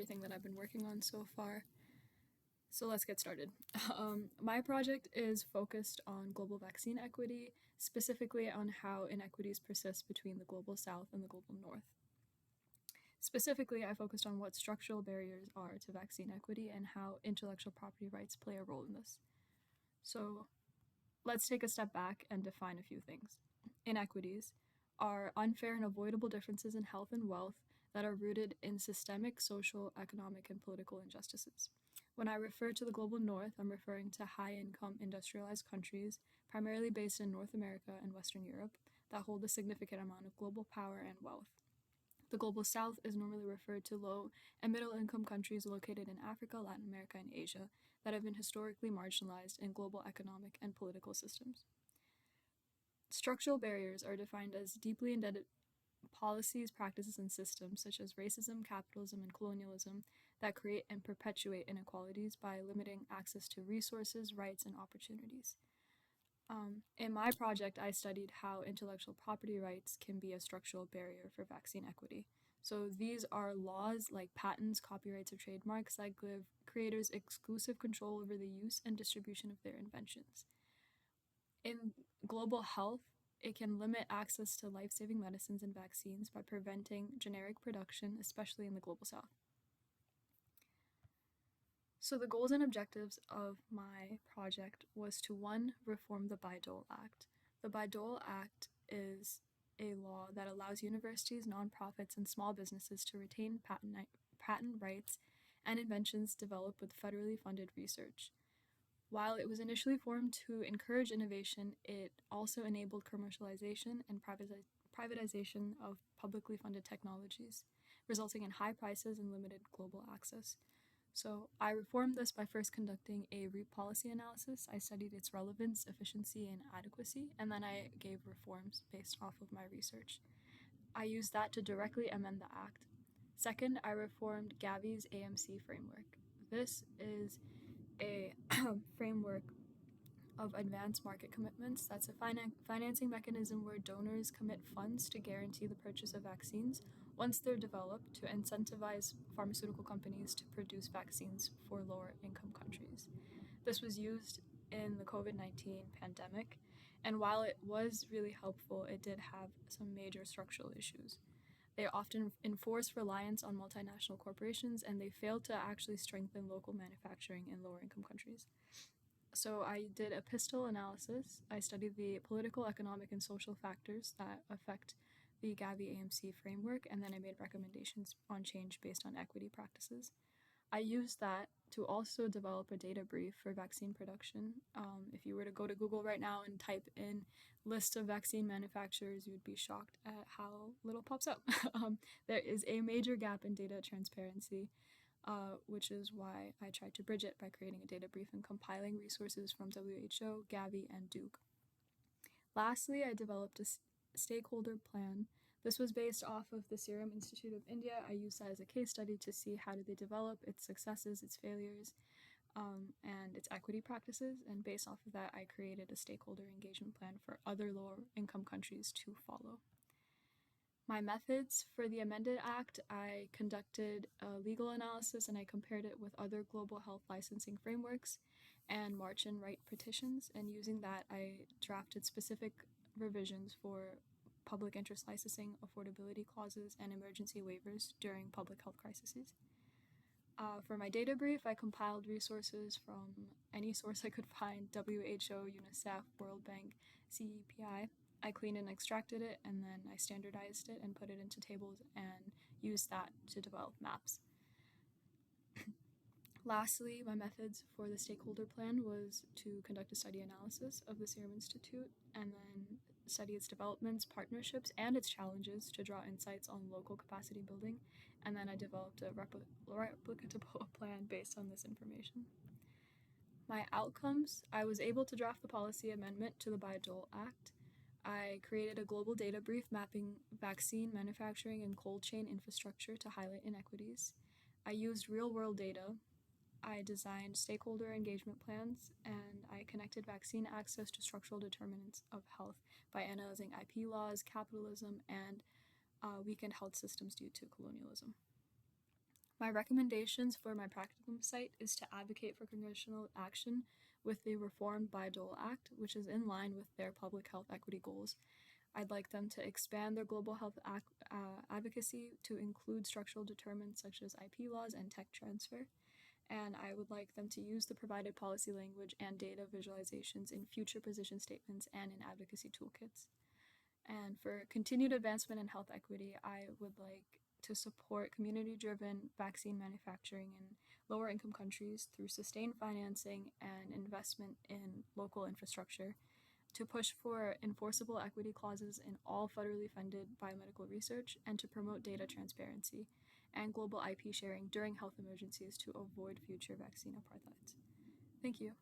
everything that I've been working on so far. So let's get started. My project is focused on global vaccine equity, specifically on how inequities persist between the global south and the global north. Specifically, I focused on what structural barriers are to vaccine equity and how intellectual property rights play a role in this. So let's take a step back and define a few things. Inequities are unfair and avoidable differences in health and wealth that are rooted in systemic social, economic, and political injustices. When I refer to the global north, I'm referring to high-income industrialized countries, primarily based in North America and Western Europe, that hold a significant amount of global power and wealth. The global south is normally referred to low and middle-income countries located in Africa, Latin America, and Asia that have been historically marginalized in global economic and political systems. Structural barriers are defined as deeply embedded policies, practices, and systems such as racism, capitalism, and colonialism that create and perpetuate inequalities by limiting access to resources, rights, and opportunities. In my project, I studied how intellectual property rights can be a structural barrier for vaccine equity. So these are laws like patents, copyrights, or trademarks that give creators exclusive control over the use and distribution of their inventions. In global health, it can limit access to life-saving medicines and vaccines by preventing generic production, especially in the global south. So the goals and objectives of my project was to, one, reform the Bayh-Dole Act. The Bayh-Dole Act is a law that allows universities, nonprofits, and small businesses to retain patent rights and inventions developed with federally funded research. While it was initially formed to encourage innovation, it also enabled commercialization and privatization of publicly funded technologies, resulting in high prices and limited global access. So I reformed this by first conducting a REAP policy analysis. I studied its relevance, efficiency, and adequacy, and then I gave reforms based off of my research. I used that to directly amend the Act. Second, I reformed Gavi's AMC framework. This is a framework of advanced market commitments. That's a financing mechanism where donors commit funds to guarantee the purchase of vaccines once they're developed to incentivize pharmaceutical companies to produce vaccines for lower income countries. This was used in the COVID-19 pandemic, and while it was really helpful, it did have some major structural issues. They often enforce reliance on multinational corporations, and they failed to actually strengthen local manufacturing in lower income countries. So I did a pistol analysis. I studied the political, economic, and social factors that affect the Gavi AMC framework, and then I made recommendations on change based on equity practices. I used that to also develop a data brief for vaccine production. If you were to go to Google right now and type in list of vaccine manufacturers, you'd be shocked at how little pops up. There is a major gap in data transparency, which is why I tried to bridge it by creating a data brief and compiling resources from WHO, Gavi, and Duke. Lastly, I developed a stakeholder plan. This was based off of the Serum Institute of India. I used that as a case study to see how did they develop its successes, its failures, and its equity practices. And based off of that, I created a stakeholder engagement plan for other lower income countries to follow. My methods for the amended act, I conducted a legal analysis and I compared it with other global health licensing frameworks and march and write petitions. And using that, I drafted specific revisions for public interest licensing, affordability clauses, and emergency waivers during public health crises. For my data brief, I compiled resources from any source I could find: WHO, UNICEF, World Bank, CEPI. I cleaned and extracted it, and then I standardized it and put it into tables and used that to develop maps. Lastly, my methods for the stakeholder plan was to conduct a study analysis of the Serum Institute and then study its developments, partnerships, and its challenges to draw insights on local capacity building, and then I developed a replicatable plan based on this information. My outcomes, I was able to draft the policy amendment to the Bayh-Dole Act. I created a global data brief mapping vaccine manufacturing and cold chain infrastructure to highlight inequities. I used real-world data. I designed stakeholder engagement plans, and I connected vaccine access to structural determinants of health by analyzing IP laws, capitalism, and weakened health systems due to colonialism. My recommendations for my practicum site is to advocate for congressional action with the Reformed Bayh-Dole Act, which is in line with their public health equity goals. I'd like them to expand their global health advocacy to include structural determinants such as IP laws and tech transfer. And I would like them to use the provided policy language and data visualizations in future position statements and in advocacy toolkits. And for continued advancement in health equity, I would like to support community-driven vaccine manufacturing in lower-income countries through sustained financing and investment in local infrastructure, to push for enforceable equity clauses in all federally funded biomedical research, and to promote data transparency and global IP sharing during health emergencies to avoid future vaccine apartheid. Thank you.